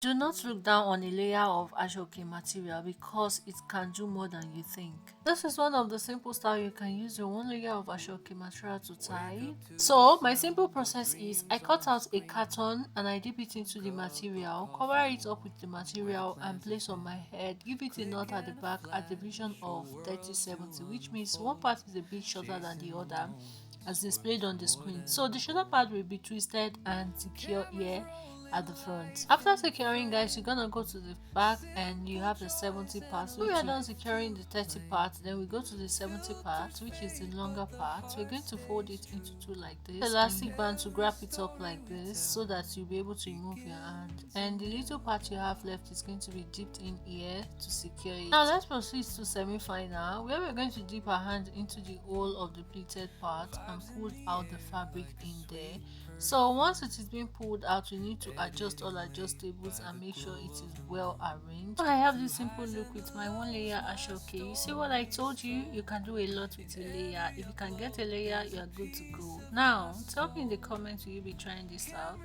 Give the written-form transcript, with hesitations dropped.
Do not look down on a layer of aso-oke material because it can do more than you think. This is one of the simple style you can use your one layer of aso-oke material to tie. So my simple process is I cut out a carton and I dip it into the material, cover it up with the material and place on my head. Give it a knot at the back at the division of 30-70, which means one part is a bit shorter than the other as displayed on the screen. So the shoulder part will be twisted and secure here at the front. After securing, guys, you're gonna go to the back and you have the 70 part. So we are done securing the 30 part, then we go to the 70 part, which is the longer part. We're going to fold it into two like this, elastic band to grab it up like this so that you'll be able to remove your hand, and the little part you have left is going to be dipped in here to secure it. Now let's proceed to semi-final, where we're going to dip our hand into the hole of the pleated part and pull out the fabric in there. So once it is being pulled out, we need to adjust all adjustables and make sure it is well arranged. I have this simple look with my one layer aso-oke. You see what I told you? You can do a lot with a layer. If you can get a layer, you are good to go. Now tell me in the comments, will you be trying this out?